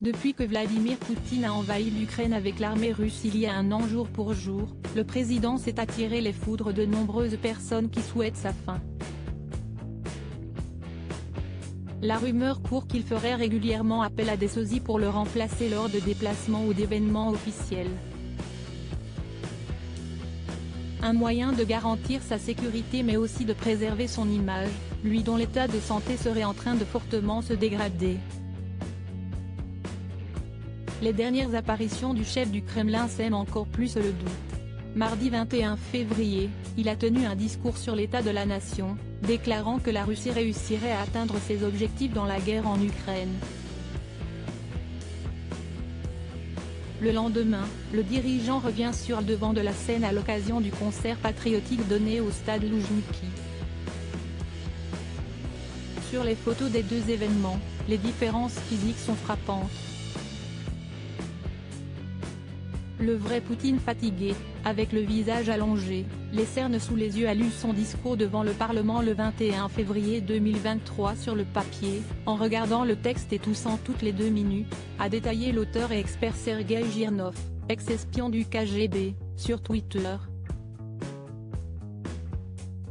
Depuis que Vladimir Poutine a envahi l'Ukraine avec l'armée russe il y a un an jour pour jour, le président s'est attiré les foudres de nombreuses personnes qui souhaitent sa fin. La rumeur court qu'il ferait régulièrement appel à des sosies pour le remplacer lors de déplacements ou d'événements officiels. Un moyen de garantir sa sécurité mais aussi de préserver son image, lui dont l'état de santé serait en train de fortement se dégrader. Les dernières apparitions du chef du Kremlin sèment encore plus le doute. Mardi 21 février, il a tenu un discours sur l'état de la nation, déclarant que la Russie réussirait à atteindre ses objectifs dans la guerre en Ukraine. Le lendemain, le dirigeant revient sur le devant de la scène à l'occasion du concert patriotique donné au stade Loujniki. Sur les photos des deux événements, les différences physiques sont frappantes. Le vrai Poutine fatigué, avec le visage allongé, les cernes sous les yeux a lu son discours devant le Parlement le 21 février 2023 sur le papier, en regardant le texte et toussant toutes les 2 minutes, a détaillé l'auteur et expert Sergueï Girnov, ex-espion du KGB, sur Twitter.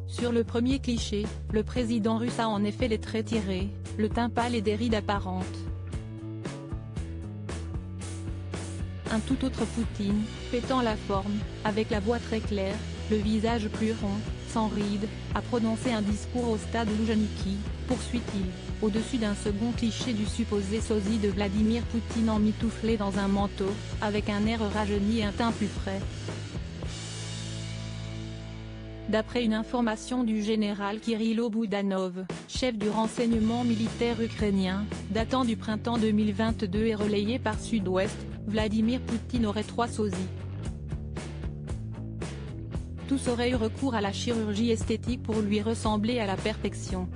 Sur le premier cliché, le président russe a en effet les traits tirés, le teint pâle et des rides apparentes. Un tout autre Poutine, pétant la forme, avec la voix très claire, le visage plus rond, sans rides, a prononcé un discours au stade Loujniki, poursuit-il, au-dessus d'un second cliché du supposé sosie de Vladimir Poutine emmitouflé dans un manteau, avec un air rajeuni et un teint plus frais. D'après une information du général Kirilo Boudanov, chef du renseignement militaire ukrainien, datant du printemps 2022 et relayé par Sud-Ouest, Vladimir Poutine aurait 3 sosies. Tous auraient eu recours à la chirurgie esthétique pour lui ressembler à la perfection.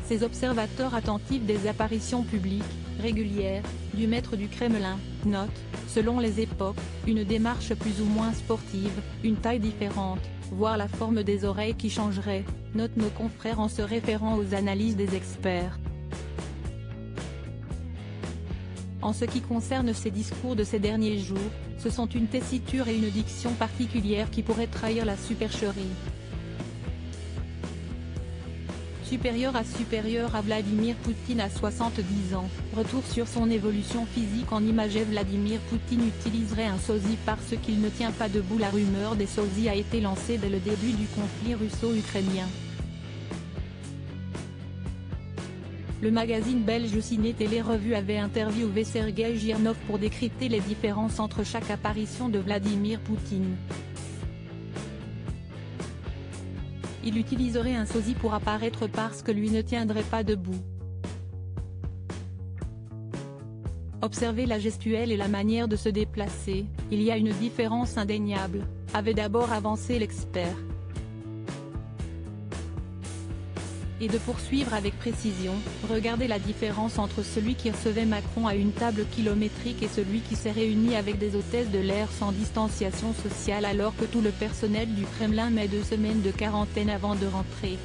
Ces observateurs attentifs des apparitions publiques, régulières, du maître du Kremlin, notent, selon les époques, une démarche plus ou moins sportive, une taille différente, voire la forme des oreilles qui changerait, notent nos confrères en se référant aux analyses des experts. En ce qui concerne ces discours de ces derniers jours, ce sont une tessiture et une diction particulière qui pourraient trahir la supercherie. Supérieur à Vladimir Poutine à 70 ans, retour sur son évolution physique en images. Vladimir Poutine utiliserait un sosie parce qu'il ne tient pas debout. La rumeur des sosies a été lancée dès le début du conflit russo-ukrainien. Le magazine belge Ciné Télé Revue avait interviewé Sergueï Girnov pour décrypter les différences entre chaque apparition de Vladimir Poutine. Il utiliserait un sosie pour apparaître parce que lui ne tiendrait pas debout. Observez la gestuelle et la manière de se déplacer, il y a une différence indéniable, avait d'abord avancé l'expert. Et de poursuivre avec précision, regardez la différence entre celui qui recevait Macron à une table kilométrique et celui qui s'est réuni avec des hôtesses de l'air sans distanciation sociale alors que tout le personnel du Kremlin met 2 semaines de quarantaine avant de rentrer.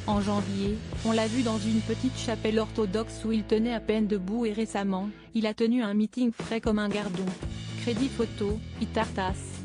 En janvier, on l'a vu dans une petite chapelle orthodoxe où il tenait à peine debout et récemment, il a tenu un meeting frais comme un gardon. Crédit photo, Itartas.